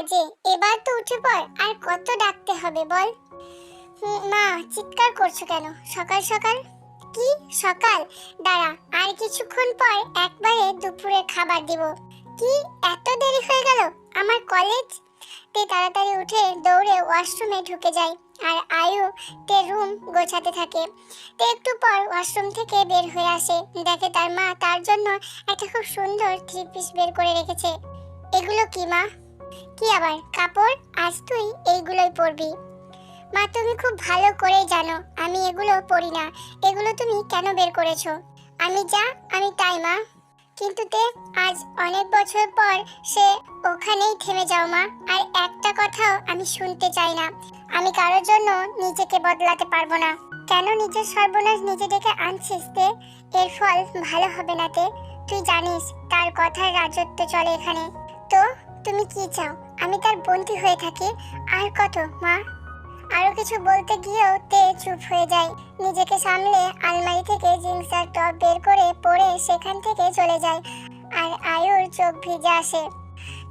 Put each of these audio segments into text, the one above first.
বাজে, এবার তো উঠে পড়। আর কত ডাকতে হবে বল? মা, চিৎকার করছো কেন সকাল সকাল? কি সকাল? দাঁড়া, আর কিছুক্ষণ পর একবারে দুপুরে খাবার দিব। কি এত দেরি হয়ে গেল? আমার কলেজ। তে তাড়াতাড়ি উঠে দৌড়ে ওয়াশরুমে ঢুকে যায় আর আয়ু তে রুম গোছাতে থাকে। তে একটু পর ওয়াশরুম থেকে বের হয়ে আসে, দেখে তার মা তার জন্য একটা খুব সুন্দর 3 পিস বের করে রেখেছে। এগুলো কি মা? কি আবার কাপড়? আজ তুই এইগুলোই পরবি। মা, তুমি খুব ভালো করেই জানো আমি এগুলো পরি না। এগুলো তুমি কেন বের করেছো? আমি যা আমি তাই মা। কিন্তু তে আজ অনেক বছর পর সে ওখানেই থেমে যাও মা। আর একটা কথাও আমি শুনতে চাই না। আমি কারোর জন্য নিজেকে বদলাতে পারবো না। কেন নিজের সর্বনাশ নিজে ডেকে আনছিস তে? এর ফল ভালো হবে না তে। তুই জানিস তার কথার রাজত্ব চলে এখানে। তো তুমি কি চাও আমি তার বন্দী হয়ে থাকি? আর কত মা? আরো কিছু বলতে গিয়েও তে চুপ হয়ে যায়। নিজেকে সামলে আলমারি থেকে জিন্সের টপ বের করে পরে সেখান থেকে চলে যায়। আর আয়ুর চোখ ভিজে আসে।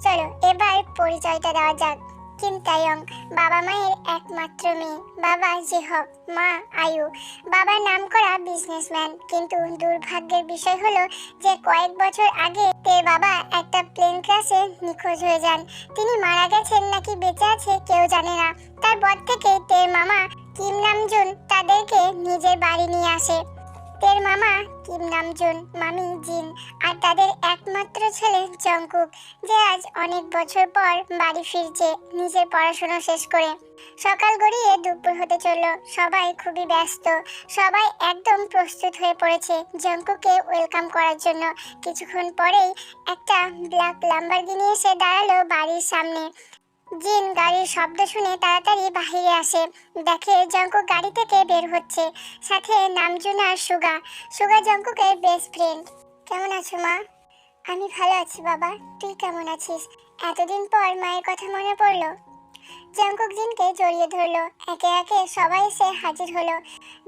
চলো এবার পরিচয়টা দেওয়া যাক। কিম তাইয়ং, বাবা মায়ের একমাত্র মেয়ে। বাবা জিহক, মা আয়ু। বাবার নামকরা বিজনেসম্যান, কিন্তু দুর্ভাগ্যের বিষয় হলো যে কয়েক বছর আগে তের বাবা একটা প্লেন ক্র্যাশে নিখোঁজ হয়ে যান। তিনি মারা গেছেন নাকি বেঁচে আছে কেউ জানে না। তারপর থেকে তের মামা কিম নামজুন তাদেরকে নিজের বাড়ি নিয়ে আসে। তের মামা কিম নামজুন, মামি জিন, আর তাদের একমাত্র ছেলে জংকুক, যে আজ অনেক বছর পর বাড়ি ফিরছে নিজের পড়াশোনা শেষ করে। সকাল গড়িয়ে দুপুর হতে চলল। সবাই খুবই ব্যস্ত। সবাই একদম প্রস্তুত হয়ে পড়েছে জংকুককে ওয়েলকাম করার জন্য। কিছুক্ষণ পরেই একটা ব্ল্যাক ল্যাম্বরগিনি এসে দাঁড়ালো বাড়ির সামনে। জিন গাড়ির শব্দ শুনে তাড়াতাড়ি বাহিরে আসে, দেখে জংকুক গাড়ি থেকে বের হচ্ছে, সাথে নামজুন আর সুগা। সুগা জংকুকের বেস্ট ফ্রেন্ড। কেমন আছো মা? আমি ভালো আছি বাবা, তুই কেমন আছিস? এতদিন পর মায়ের কথা মনে পড়লো। জংকুক জিনকে জড়িয়ে ধরলো। একে একে সবাই এসে হাজির হলো।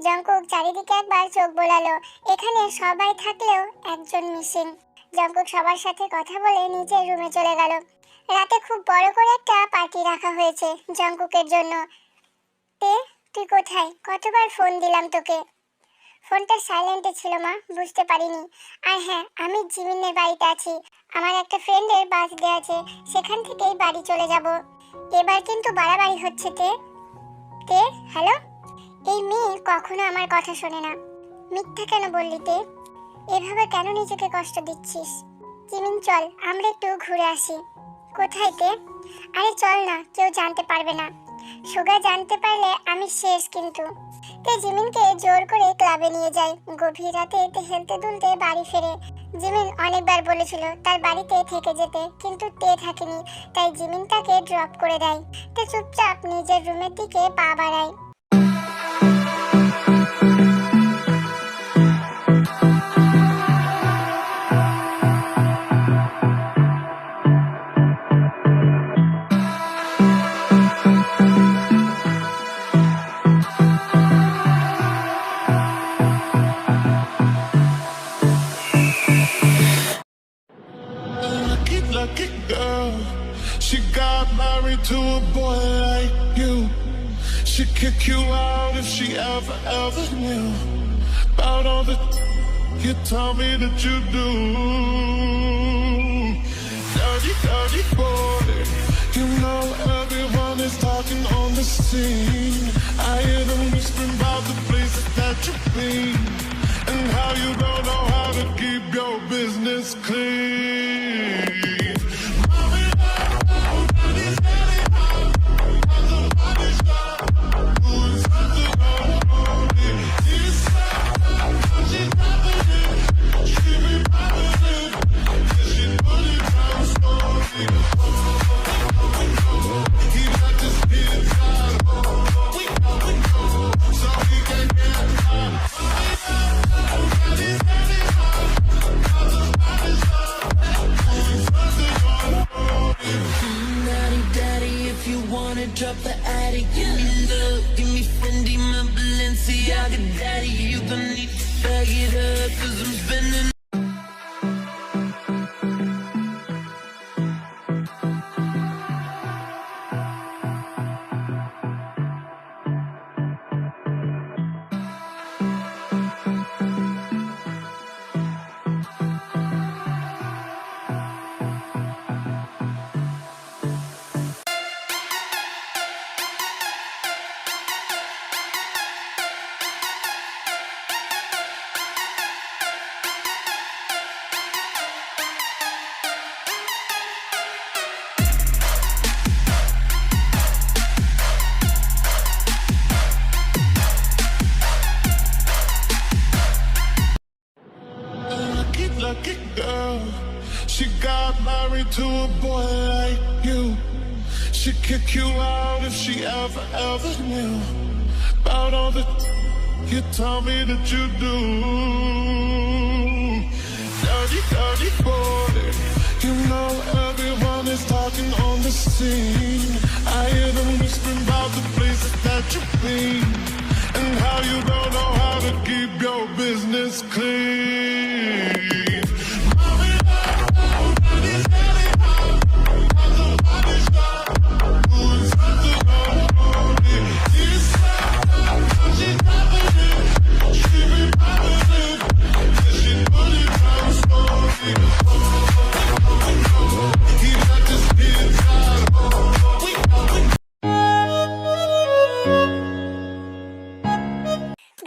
জংকুক চারিদিকে একবার চোখ বোলালো। এখানে সবাই থাকলেও একজন মিসিং। জংকুক সবার সাথে কথা বলে নিজের রুমে চলে গেল। রাতে খুব বড় করে একটা পার্টি রাখা হয়েছে জংকুকের জন্য। তে তুই কোথায়? কতবার ফোন দিলাম তোকে। ফোনটা সাইলেন্টে ছিল মা, বুঝতে পারিনি। আর হ্যাঁ, আমি জিমিনের বাড়িতে আছি। আমার একটা ফ্রেন্ডের বার্থডে আছে, সেখান থেকেই বাড়ি চলে যাব। এবার কিন্তু বাড়াবাড়ি হচ্ছে তে। তে হ্যালো? এই মেয়ে কখনো আমার কথা শোনে না। মিথ্যা কেন বললি তে? এভাবে কেন নিজেকে কষ্ট দিচ্ছিস? জিমিন চল আমরা একটু ঘুরে আসি। কোথায় তে? আরে চল না, কেউ জানতে পারবে না। সুগা জানতে পারলে আমি শেষ কিন্তু। তে জিমিনকে জোর করে ক্লাবে নিয়ে যায়। গভীর রাতে তে হেলতে দুলতে বাড়ি ফেরে। জিমিন অনেকবার বলেছিল তার বাড়িতে থেকে যেতে, কিন্তু তে থাকেনি। তাই জিমিন তাকে ড্রপ করে দেয়। তে চুপচাপ নিজের রুমের দিকে পা বাড়ায়। Lucky girl, she got married to a boy like you. She'd kick you out if she ever knew about all the you tell me that you do. Dirty boy, you know everyone is talking on the scene. I hear them whispering about the places that you've been and how you don't know how to keep your business clean. Drop the attic, give me love, give me Fendi, my Balenciaga daddy. You gon' need to bag it up, 'cause I'm spending. lucky girl. She got married to a boy like you. She'd kick you out if she ever knew about all the you tell me that you do. Dirty boy. You know everyone is talking on the scene. I hear them whispering about the places that you've been and how you don't know how to keep your business clean.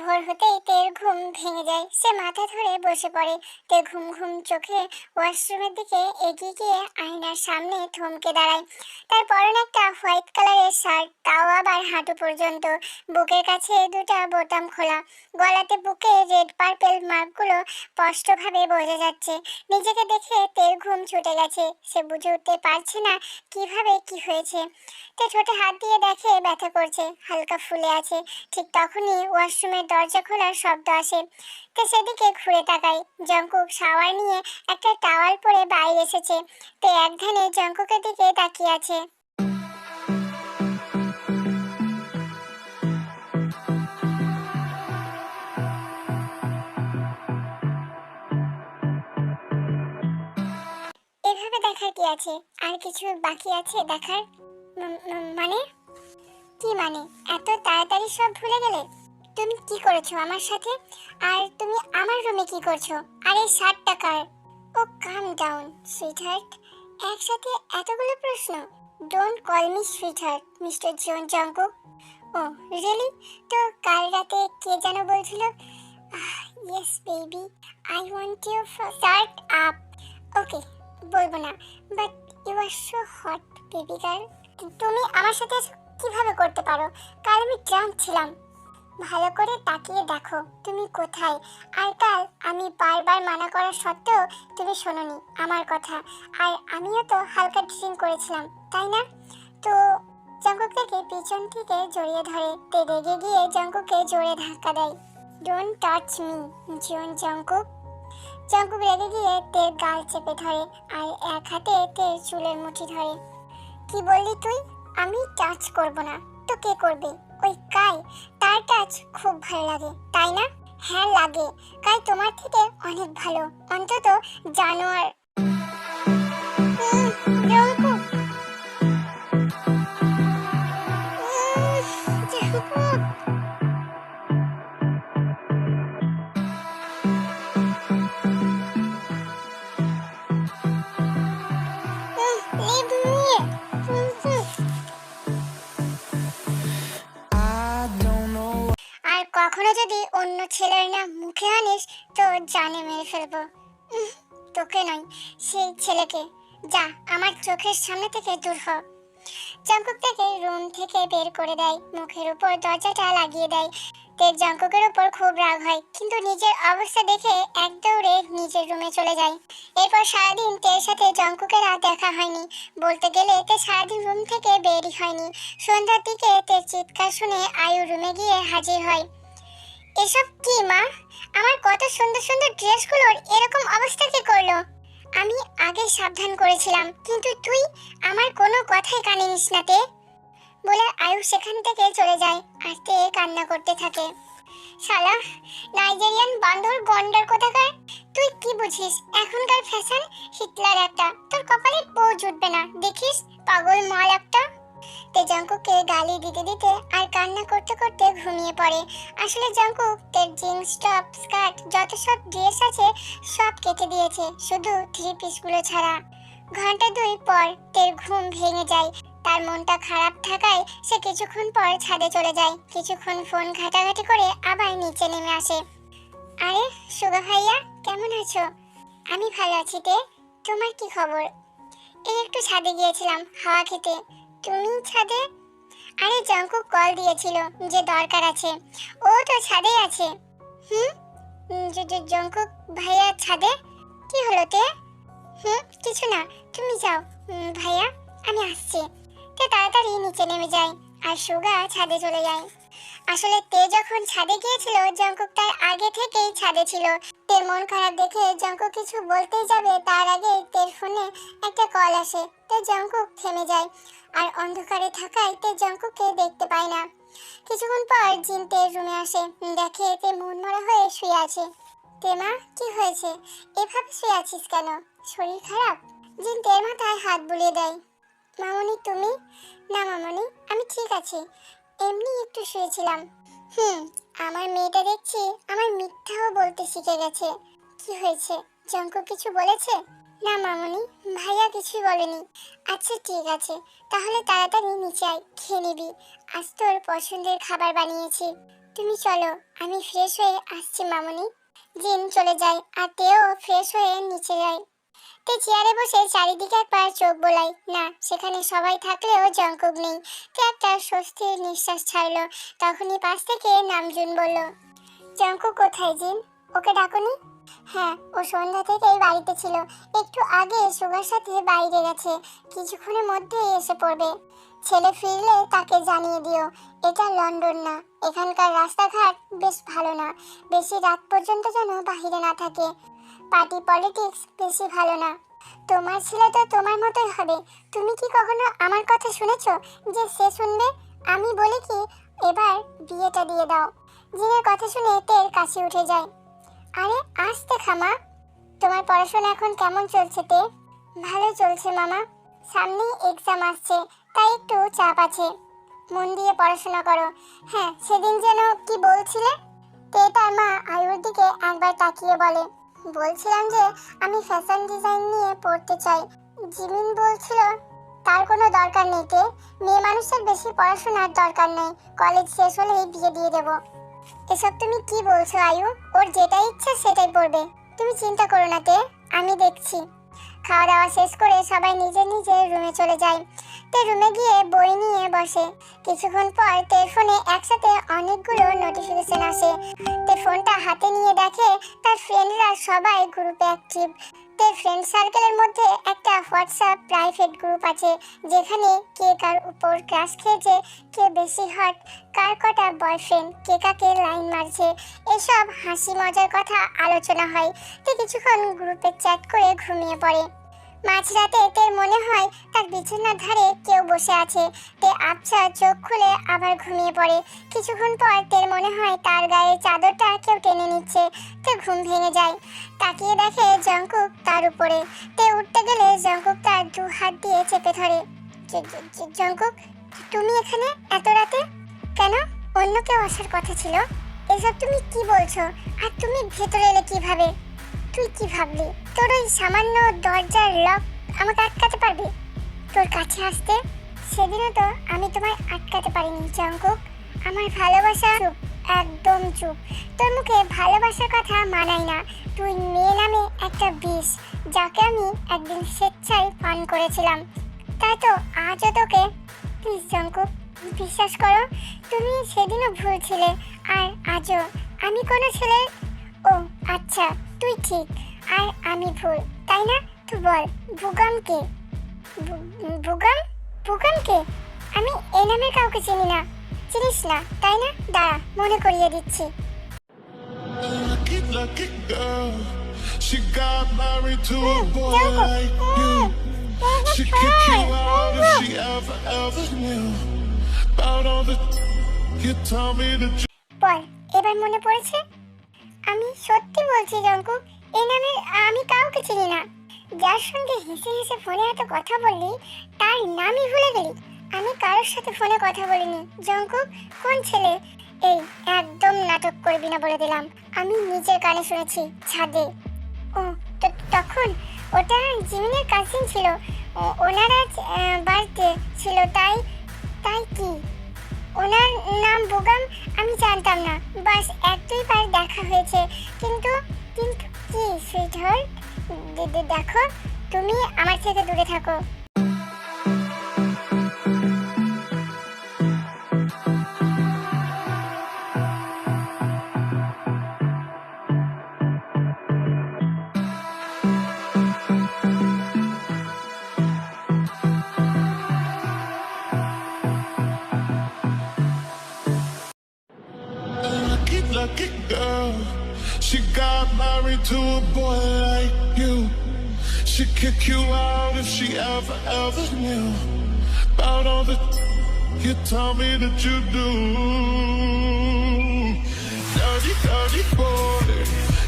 ভোর হতেই তের ঘুম ভেঙে যায়। সে মাথা ধরে বসে পড়ে। তে ঘুম ঘুম চোখে ওয়াশরুমের দিকে এগিয়ে গিয়ে আয়নার সামনে থমকে দাঁড়ায়। তার পরনে একটা হোয়াইট কালারের শার্ট, তাও আবার হাঁটু পর্যন্ত। বুকের কাছে দুটা বোতাম খোলা। গলাতে বুকে রেড পার্পেল মার্কগুলো স্পষ্টভাবে বোঝা যাচ্ছে। নিজেকে দেখে তের ঘুম ছুটে গেছে। সে বুঝে উঠতে পারছে না কিভাবে কি হয়েছে। তে ঠোঁটে হাত দিয়ে দেখে ব্যথা করছে, হালকা ফুলে আছে। ঠিক তখনই ওয়াশরুমের দরজা খোলার শব্দ আসে। তে সেদিকে ঘুরে তাকায়। জঙ্কুক শাওয়ার নিয়ে একটা টাওয়াল পরে বাইরে এসেছে। তে এক ধ্যানে জঙ্কুকের দিকে তাকিয়ে আছে। এভাবে দেখার কি আছে? আর কিছু বাকি আছে দেখার? মানে কি মানে? এত তাড়াতাড়ি সব ভুলে গেলে? তুমি কি করেছো আমার সাথে? আর তুমি আমার রুমে কি করছো? আর এই 60 টাকার? Oh come down sweetheart. একসাথে এতগুলো প্রশ্ন? Don't call me sweetheart, mister Jungkook. Oh really? তো কাল রাতে কে যেন বলছিল, yes baby, I want you start up. Okay, বলবো না, but you are so hot baby girl. তুমি আমার সাথে কিভাবে করতে পারো? কাল আমি ড্রাঙ্ক ছিলাম। ভালো করে তাকিয়ে দেখো তুমি কোথায়। আর কাল আমি বারবার মানা করা সত্ত্বেও তুমি শোনোনি আমার কথা। আর আমিও তো হালকা ড্রিঙ্ক করেছিলাম, তাই না? তো জঙ্কুক থেকে পিছন থেকে জড়িয়ে ধরে। তে রেগে গিয়ে জঙ্কুককে জোরে ধাক্কা দেয়। Don't touch me Jungkook. Jungkook রেগে গিয়ে তের গাল চেপে ধরে আর এক হাতে তের চুলের মুঠি ধরে। কি বললি তুই? আমি টাচ করব না তো কে করবে? ওই কাই, তার টাচ খুব ভালো লাগে, তাই না? হ্যাঁ লাগে। কাই তোমার থেকে অনেক ভালো, অন্তত জানোয়ার। জঙ্কুক। জঙ্কুক। leave me. আর কখনো যদি অন্য ছেলের নাম মুখে আনিস তো জানে মেরে ফেলবো। তোকে নয়, সেই ছেলেকে। যা আমার চোখের সামনে থেকে দূর হ। জঙ্কুক থেকে রুম থেকে বের করে দেয়, মুখের উপর দরজাটা লাগিয়ে দেয়। তে জঙ্কুকের উপর খুব রাগ হয়, কিন্তু নিজের অবস্থা দেখে এক দৌড়ে নিজের রুমে চলে যায়। এরপর সারাদিন তের সাথে জঙ্কুকের আর দেখা হয়নি। বলতে গেলে তে সারাদিন রুম থেকে বেরই হয়নি। সন্ধ্যার দিকে তের চিৎকার শুনে আয়ু রুমে গিয়ে হাজির হয়। এসব কি মা? আমার কত সুন্দর সুন্দর ড্রেসগুলোর এরকম অবস্থা কি করলো? আমি আগে সাবধান করেছিলাম, কিন্তু তুই আমার কোনো কথাই কানে নিস না তে। বলে আয়ু সেখান থেকে চলে যায় আর তে কান্না করতে থাকে। শালা নাইজেরিয়ান বান্দর গন্ডার কোথাকার। তুই কি বুঝিস এখনকার ফ্যাশন? হিটলার একটা, তোর কপালে বউ জুটবে না, দেখিস পাগল মাল একটা। তে জঙ্কুককে গালি দিতে দিতে আর কান্না করতে করতে ঘুমিয়ে পড়ে। আসলে জঙ্কুক তের জিন্স টপ স্কার্ট যত সব ড্রেস আছে সব কেটে দিয়েছে, শুধু 3 পিসগুলো ছাড়া। ঘন্টা 2 পর তের ঘুম ভেঙে যায়। তার মনটা খারাপ থাকায় সে কিছুক্ষণ পর ছাদে চলে যায়। কিছুক্ষণ ফোন ঘাটাঘাটি করে আবার নিচে নেমে আসে। আরে সুগা ভাইয়া, কেমন আছো? আমি ভালো আছি তে, তোমার কি খবর? এই একটু ছাদে গিয়েছিলাম হাওয়া খেতে। তুমি ছাদে? আরে জঙ্কুক কল দিয়েছিল যে দরকার আছে, ও তো ছাদেই আছে। জঙ্কুক ভাইয়া ছাদে? কি হলো তে? কিছু না, তুমি যাও। ভাইয়া আমি আসছি। তে তাড়াতাড়ি নিচে নেমে যায় আর সুগা ছাদে চলে যায়। আসলে তে যখন ছাদে গিয়েছিল জঙ্কুক তার আগে থেকেই ছাদে ছিল। তের মন খারাপ দেখে জঙ্কুক কিছু বলতেই যাবে তার আগে তের ফোনে একটা কল আসে। তে জঙ্কুক থেমে যায় আর অন্ধকারে থাকায় তে জঙ্কুককে দেখতে পায় না। কিছুক্ষণ পর জিন তের রুমে আসে, দেখে তে মনমরা হয়ে শুয়ে আছে। তে মা, কি হয়েছে? এভাবে শুয়ে আছিস কেন? শরীর খারাপ? জিন তের মাথায় হাত বুলিয়ে দেয়। মামনি তুমি? না মামনি, আমি ঠিক আছি, এমনি একটু শুয়েছিলাম। আমার মেয়েটা দেখছি আমার মিথ্যাও বলতে শিখে গেছে। কি হয়েছে? জঙ্কুক কিছু বলেছে? না মামনি, ভাইয়া কিছুই বলেনি। আচ্ছা ঠিক আছে, তাহলে তাড়াতাড়ি নিচে আয়, খেয়ে নিবি। আজ তোর পছন্দের খাবার বানিয়েছি। তুমি চলো, আমি ফ্রেশ হয়ে আসছি মামনি। জিন চলে যায় আর তেও ফ্রেশ হয়ে নিচে যায়। তে চেয়ারে বসে চারিদিকে একবার চোখ বোলায়। না, সেখানে সবাই থাকলেও জঙ্কুক নেই। তে একটা স্বস্তির নিঃশ্বাস ছাড়লো। তখনই পাশ থেকে নামজুন বলল, জঙ্কুক কোথায় জিন? ওকে ডাকুনি? হ্যাঁ, ও সন্ধ্যা থেকেই বাড়িতে ছিল, একটু আগে সুগার সাথে বাইরে গেছে, কিছুক্ষণের মধ্যেই এসে পড়বে। ছেলে ফিরলে তাকে জানিয়ে দিও। এটা লন্ডন না, এখানকার রাস্তাঘাট বেশ ভালো না। বেশি রাত পর্যন্ত যেন বাহিরে না থাকে। পার্টি পলিটিক্স বেশি ভালো না। তোমার ছেলে তো তোমার মতোই হবে। তুমি কি কখনো আমার কথা শুনেছো যে সে শুনবে? আমি বলি কি, এবার বিয়েটা দিয়ে দাও। জিনের কথা শুনে তের কাশি উঠে যায়। আরে আসতে খামা, তোমার পড়াশোনা এখন কেমন চলছে তে? ভালো চলছে মামা, সামনেই এক্সাম আসছে, তাই একটু চাপ আছে। মন দিয়ে পড়াশোনা করো। হ্যাঁ, সেদিন যেন কি বলছিলে? তে তার মা আয়ুর দিকে একবার তাকিয়ে বলে, বলছিলাম যে আমি ফ্যাশন ডিজাইন নিয়ে পড়তে চাই। জিমিন বলছিল তার কোনো দরকার নেই তে, মেয়ে মানুষের বেশি পড়াশোনার দরকার নেই, কলেজ শেষ হলেই বিয়ে দিয়ে দেব। এসব তুমি কি বলছো আয়ু? ওর যেটা ইচ্ছা সেটাই পড়বে, তুমি চিন্তা করো না তে, আমি দেখছি। খাওয়া দাওয়া শেষ করে সবাই নিজের নিজের রুমে চলে যায়। তে রুমে গিয়ে বই নিয়ে বসে। কিছুক্ষণ পর তের ফোনে একসাথে অনেকগুলো নোটিফিকেশন আসে। তে ফোনটা হাতে নিয়ে দেখে তার ফ্রেন্ডরা সবাই গ্রুপে অ্যাক্টিভ। তের ফ্রেন্ড সার্কেলের মধ্যে একটা হোয়াটসঅ্যাপ প্রাইভেট গ্রুপ আছে, যেখানে কে কার উপর ক্রাশ খেয়েছে, কে বেশি হট, কার কটা বয়ফ্রেন্ড, কে কাকে লাইন মারছে, এসব হাসি মজার কথা আলোচনা হয়। তে কিছুক্ষণ গ্রুপে চ্যাট করে ঘুমিয়ে পড়ে। মাঝরাতে তের মনে হয় তার বিছানার ধারে কেউ বসে আছে। তে আবছা চোখ খুলে আবার ঘুমিয়ে পড়ে। কিছুক্ষণ পর তের মনে হয় তার গায়ের চাদরটা কেউ টেনে নিচ্ছে। তে ঘুম ভেঙে যায়, তাকিয়ে দেখে জঙ্কুক তার উপরে। তে উঠতে গেলে জঙ্কুক তার দু হাত দিয়ে চেপে ধরে। জঙ্কুক, তুমি এখানে এত রাতে কেন? অন্য কেউ আসার কথা ছিল। এসব তুমি কি বলছো? আর তুমি ভেতরে এলে কিভাবে? তুই কি ভাবলি তোর ওই সামান্য দরজার লক আমাকে আটকাতে পারবি? তোর কাছে আসতে সেদিনও তো আমি তোমায় আটকাতে পারিনি জঙ্কুক। আমার ভালোবাসা চুপ, একদম চুপ। তোর মুখে ভালোবাসার কথা মানাই না। তুই মেয়ে নামে একটা বিষ, যাকে আমি একদিন স্বেচ্ছায় পান করেছিলাম। তাই তো আজও তোকে। প্লিজ জঙ্কুক, বিশ্বাস করো, তুমি সেদিনও ভুল ছিলে আর আজও। আমি কোনো ছেলে। ও আচ্ছা, তুই ঠিক আর আমি ভুল, তাই না? তুই বল, বুগাম কে? বুগাম? বুগাম কে? আমি এই নামের কাউকে চিনি না। চিনিস না তাই না? দাঁড়া, মনে করিয়ে দিচ্ছি। Lucky, lucky girl. She got married to a boy like you. She kick you out if she ever knew about all the you told me that you. বল, এবার মনে পড়েছে? আমি সত্যি বলছি জঙ্কুক, এই নামে আমি কাউকে চিনি না। যার সঙ্গে হেসে হেসে ফোনে এত কথা বললি তার নামই ভুলে গেলি? আমি কারোর সাথে ফোনে কথা বলিনি জঙ্কুক। কোন ছেলে? এই একদম নাটক করবি না বলে দিলাম। আমি নিজের কানে শুনেছি, ছাদে। ও তখন ওটা জিমিনের কাজিন ছিল, ওনারা বাড়িতে ছিল। তাই তাই কি ওনার নাম বুগাম? আমি জানতাম না, বাস একটাই বার দেখা হয়েছে। কিন্তু কিন্তু কি সুইটহার্ট, দেখো তুমি আমার থেকে দূরে থাকো। she'd kick you out if she ever knew about all the you tell me that you do. Dirty, dirty boy.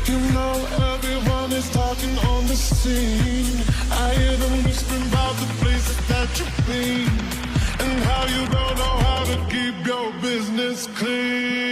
You know everyone is talking on the scene. I hear them whispering about the places that you've been and how you don't know how to keep your business clean.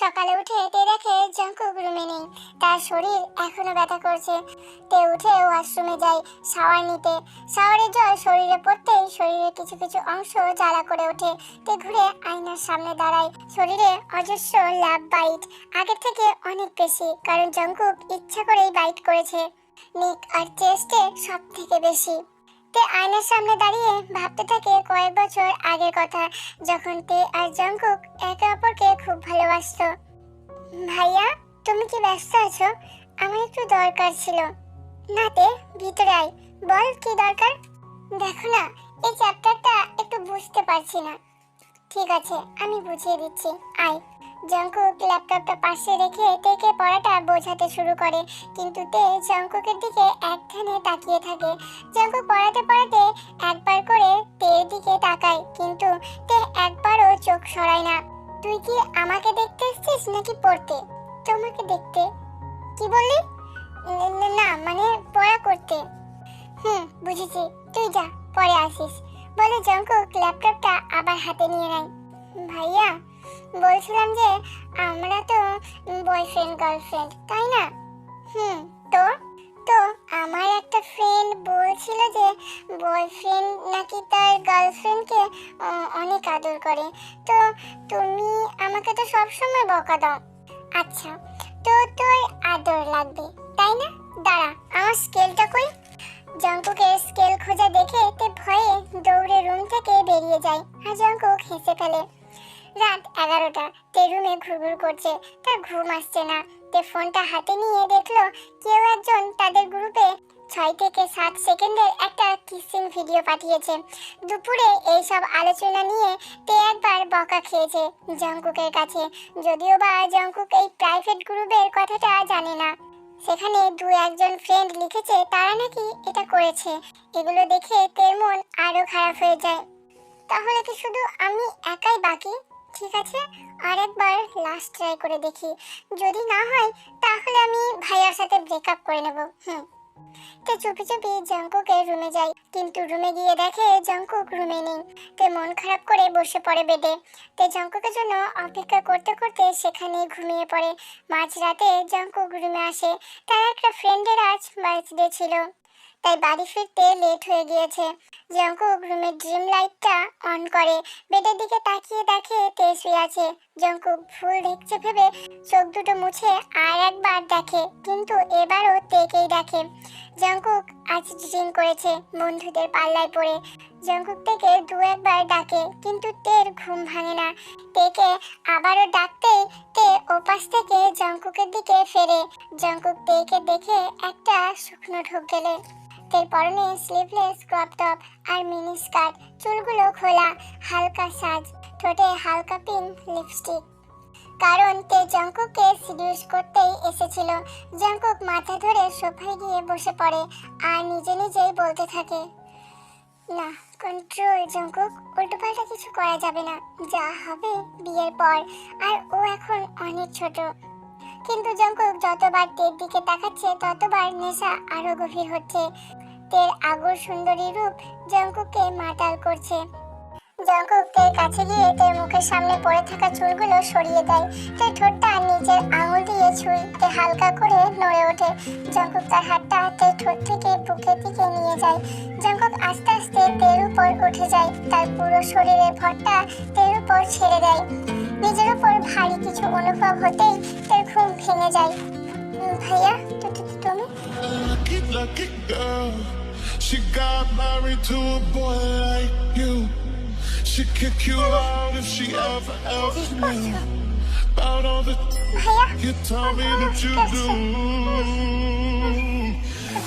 সকালে উঠে তে দেখে Jungkook রুমে নেই। তার শরীর এখনো ব্যথা করছে। তে উঠে ওয়াশরুমে যায় শাওয়ার নিতে। শাওয়ারের জল শরীরে পড়তেই শরীরের কিছু কিছু অংশ জ্বালা করে ওঠে। তে ঘুরে আয়নার সামনে দাঁড়ায়। শরীরে অজস্র লাভ বাইট, আগের থেকে অনেক বেশি, কারণ জঙ্কুক ইচ্ছা করেই বাইট করেছে। নিক আর চেস্টে সব থেকে বেশি। তে আয়নার সামনে দাঁড়িয়ে ভাবতে থাকে কয়েক বছর আগের কথা, যখন তে আর জঙ্কুক একে অপরকে খুব ভালোবাসতো। ভাইয়া, তুমি কি ব্যস্ত আছো? আমার একটু দরকার ছিল। না তে, ভিতরে আয়, বল কি দরকার। দেখো না, এই চ্যাপ্টারটা একটু বুঝতে পারছি না। ঠিক আছে, আমি বুঝিয়ে দিচ্ছি, আয়। জঙ্কুক ল্যাপটপটা পাশে রেখে তেকে পড়াটা বোঝাতে শুরু করে, কিন্তু তে জঙ্কুকের দিকে একধানে তাকিয়ে থাকে। জঙ্কুক পড়াতে পড়াতে একবার করে তের দিকে তাকায়, কিন্তু তে একবারও চোখ সরায় না। তুই কি আমাকে দেখতে এসেছিস নাকি পড়তে? তোমাকে দেখতে। কি বললি? না, মানে পড়া করতে। বুঝেছি, তুই যা, পরে আসিস, বলে জঙ্কুক ল্যাপটপটা আবার হাতে নিয়ে নেয়। ভাইয়া, বলছিলাম যে আমরা তো বয়ফ্রেন্ড গার্লফ্রেন্ড, তাই না? তো তো আমার একটা ফ্রেন্ড বলছিল যে বয়ফ্রেন্ড নাকি তার গার্লফ্রেন্ডকে অনেক আদর করে। তো তুমি আমাকে তো সবসময় বকা দাও। আচ্ছা, তো তোর আদর লাগবে, তাই না? দাঁড়া, আমার স্কেলটা কই। জঙ্কুকের স্কেল খোঁজা দেখে তে ভয়ে দৌড়ে রুম থেকে বেরিয়ে যায়, আর জঙ্কুক হেসে ফেলে। রাত 11টা। তে রুমে ঘুরঘুর করছে, তার ঘুম আসছে না। তে ফোনটা হাতে নিয়ে দেখলো কেউ একজন তাদের গ্রুপে 6 থেকে 7 সেকেন্ডের একটা কিসিং ভিডিও পাঠিয়েছে। দুপুরে এইসব আলোচনা নিয়ে তে একবার বকা খেয়েছে জঙ্কুকের কাছে, যদিও বা জঙ্কুক এই প্রাইভেট গ্রুপের কথাটা জানে না। সেখানে 2-1জন ফ্রেন্ড লিখেছে তারা নাকি এটা করেছে। এগুলো দেখে তের মন আরো খারাপ হয়ে যায়। তাহলে কি শুধু আমি একাই বাকি? ঠিক আছে, আরেকবার লাস্ট ট্রাই করে দেখি, যদি না হয় তাহলে আমি ভাইয়ার সাথে ব্রেকআপ করে নেব। তে চুপি চুপি জঙ্কুকের রুমে যায়, কিন্তু রুমে গিয়ে দেখে জঙ্কুক রুমে নেই। তে মন খারাপ করে বসে পড়ে বেডে। তে জঙ্কুকের জন্য অপেক্ষা করতে করতে সেখানে ঘুমিয়ে পড়ে। মাঝরাতে জঙ্কুক রুমে আসে, তার একটা ফ্রেন্ডের আজ বার্থডে ছিল, তাই বাড়ি ফিরতে লেট হয়ে গিয়েছে। জঙ্কুক রুমের ড্রিম লাইটটা অন করে, বেডের দিকে তাকিয়ে দেখে তে শুয়ে আছে। জঙ্কুক ভুল দেখছে ভেবে চোখ দুটো মুছে আর একবার দেখে, কিন্তু এবারও তেকেই দেখে। জঙ্কুক আজ ড্রিম করেছে বন্ধুদের পাল্লায় পড়ে। জঙ্কুক থেকে 2-1বার ডাকে, কিন্তু তের ঘুম ভাঙে না। তেকে আবারও ডাকতেই তে ওপাশ থেকে জঙ্কুকের দিকে ফেরে। জঙ্কুক তেকে দেখে একটা শুকনো ঢোক গেলে। তের পরনে স্লিভলেস ক্রপ টপ আর মিনি স্কার্ট, চুলগুলো খোলা, হালকা সাজ, ঠোঁটে হালকা পিঙ্ক লিপস্টিক। কারণ তে জঙ্কুককে সিডিউস করতেই এসেছিল। জঙ্কুক মাথা ধরে সোফায় গিয়ে বসে পড়ে আর নিজে নিজেই বলতে থাকে, না, কন্ট্রোল জঙ্কুক, উল্টোপাল্টা কিছু করা যাবে না, যা হবে বিয়ের পর, আর ও এখন অনেক ছোট। কিন্তু জঙ্কুক যতবার তের দিকে তাকাচ্ছে ততবার নেশা আরো গভীর হচ্ছে। তের আগর সুন্দরী রূপ জঙ্কুককে মাতাল করছে। জঙ্কুক তের কাছে গিয়ে তের মুখের সামনে পড়ে থাকা চুলগুলো সরিয়ে দেয়। তের ঠোঁটটা নিজের আঙুল দিয়ে ছুঁইতে হালকা করে নড়ে ওঠে। জঙ্কুক তার হাতটা তে ঠোঁট থেকে বুকের দিকে নিয়ে যায়। জঙ্কুক আস্তে আস্তে তের উপর উঠে যায়, তার পুরো শরীরের ভরটা তের উপর ছেড়ে দেয়। নিজের উপর ভারী কিছু অনুভব হতেই তের ঘুম ভেঙে যায়। ভাইয়া, তুমি? Lucky, lucky girl. She got married to a boy like you. She'd kick you out if she ever knew about all the ভাইয়া, you told me that you do.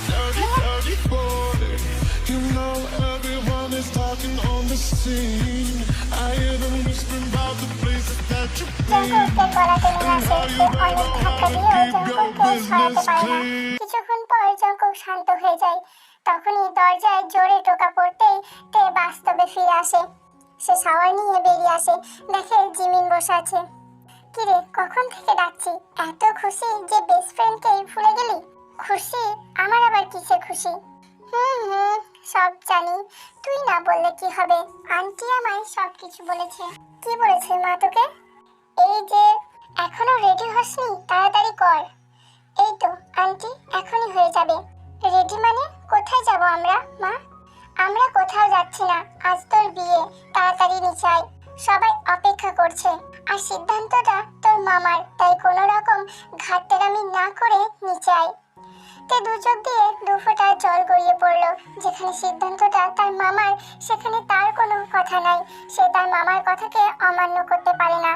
Dirty, dirty boy. You know everyone is talking on the scene. I hear them whispering about the places that you've been. জঙ্কুকের গলা টেনে আসে, সে অনেক ধাক্কা দিয়েও জঙ্কুককে সরাতে পারে না। কিছুক্ষণ পর জঙ্কুক শান্ত হয়ে যায়। তখনই দরজায় জোরে টোকা পড়তেই তে বাস্তবে ফিরে আসে। সে শাওয়ার নিয়ে বেরিয়ে আসে, দেখে জিমিন বসে আছে। কিরে, কখন থেকে ডাকছি? এত খুশি যে বেস্ট ফ্রেন্ডকেই ভুলে গেলি? খুশি? আমার আবার কিসে খুশি? সব জানি, তুই না বললে কি হবে? আন্টি আমায় সবকিছু বলেছে। কি বলেছে মা তোকে? এই যে এখনো রেডি হসনি, তাড়াতাড়ি কর। এই তো আন্টি, এখনই হয়ে যাবে। রেডি মানে? কোথায় যাব আমরা মা? আমরা কোথাও যাচ্ছি না, আজ তোর বিয়ে, তাড়াতাড়ি নিচে আয়। সবাই অপেক্ষা করছে, আর সিদ্ধান্তটা তোর মামার, তাই কোনো রকম ঘাটতেরামি না করে নিচে আয়। তে দু চোখ দিয়ে দু ফোঁটা জল গড়িয়ে পড়লো। যেখানে সিদ্ধান্তটা তার মামার, সেখানে তার কোনো কথা নাই। সে তার মামার কথাকে অমান্য করতে পারে না।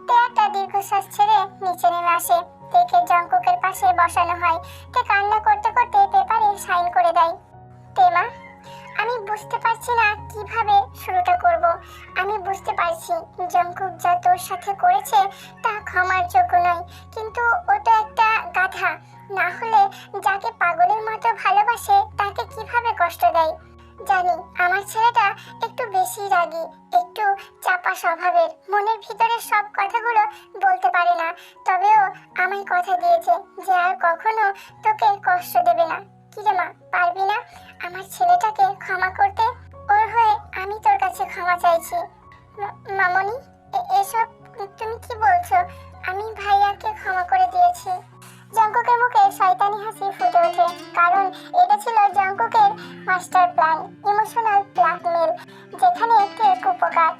তে একটা দীর্ঘশ্বাস ছেড়ে নিচে নেমে আসে। তেকে জঙ্কুকের পাশে বসানো হয়। তে কান্না করতে করতে পেপারে সাইন করে দেয়। তে মা, আমি বুঝতে পারছি না কিভাবে শুরুটা করব। আমি বুঝতে পারছি জঙ্কুক যা তোর সাথে করেছে তা ক্ষমার যোগ্য নয়, কিন্তু ও তো একটা গাধা। না হলে যাকে পাগলের মতো ভালোবাসে তাকে কিভাবে কষ্ট দেয়? জানি আমার ছেলেটা একটু বেশি রাগী, একটু চাপা স্বভাবের, মনের ভিতরে সব কথাগুলো বলতে পারে না। তবেও আমায় কথা দিয়েছে যে আর কখনো তোকে কষ্ট দেবে না। কি রে মা, পারবি না আমার ছেলেটাকে ক্ষমা করতে? ওর হয়ে আমি তোর কাছে ক্ষমা চাইছি। মামনি, এসব তুমি কি বলছো? আমি ভাইয়াকে ক্ষমা করে দিয়েছি। জঙ্কুকের মুখে শয়তানি হাসি ফুটে ওঠে, কারণ এটা ছিল জঙ্কুকের মাস্টার প্ল্যান, ইমোশনাল ব্ল্যাকমেল, যেখানে কেক উপকার।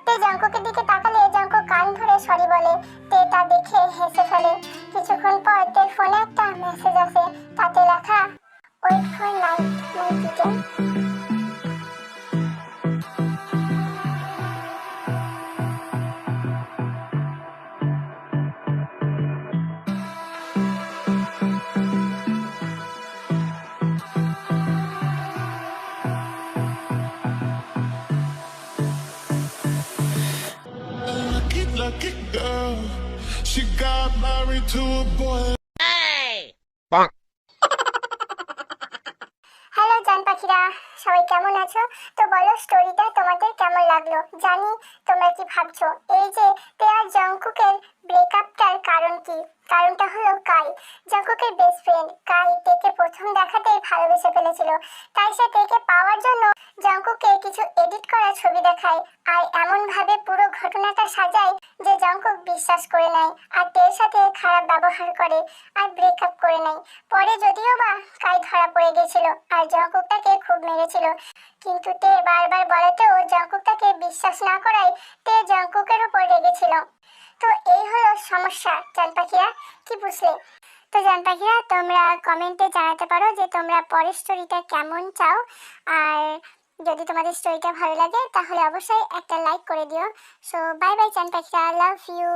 তে জঙ্কুকের দিকে তাকালে জঙ্কুক কান ধরে সরি বলে। তে তা দেখে হেসে ফেলে। কিছুক্ষণ পর তের ফোনে একটা মেসেজ আসে, তাতে লেখা, wait for night my kitten. Lucky, lucky girl. She got married to a boy. Hello জান পাখিরা, সবাই কেমন আছো? তো বলো, স্টোরিটা তোমাদের কেমন লাগলো? জানি তোমরা কি ভাবছো, এই যে তে আর জঙ্কুকের ব্রেকআপটার কারণ কি? কারণটা হলো কাই, জঙ্কুকের বেস্ট ফ্রেন্ড। কাই তেকে প্রথম দেখাতেই ভালোবেসে ফেলেছিল, তাই সে তেকে পাওয়ার জন্য জঙ্কুককে কিছু এডিট করা ছবি দেখায়, আর এমন ভাবে পুরো ঘটনাটা সাজায় যে জঙ্কুক বিশ্বাস করে নেয়, আর তের সাথে খারাপ ব্যবহার করে, আর ব্রেকআপ করে নেয়। পরে যদিও বা কাই ধরা পড়ে গেছিল, আর জঙ্কুক তাকে খুব মেরেছিল, কিন্তু তে বারবার বলাতেও জঙ্কুক তাকে বিশ্বাস না করায় তে জঙ্কুকের উপর রেগেছিল। তো এই হলো সমস্যা জান পাখিরা, কি বুঝলে? তো জান পাখিরা, তোমরা কমেন্টে জানাতে পারো যে তোমরা পরের স্টোরিটা কেমন চাও, আর যদি তোমাদের স্টোরিটা ভালো লাগে তাহলে অবশ্যই একটা লাইক করে দিও। সো বাই বাই জান পাখিরা, লাভ ইউ,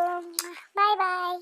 বাই বাই।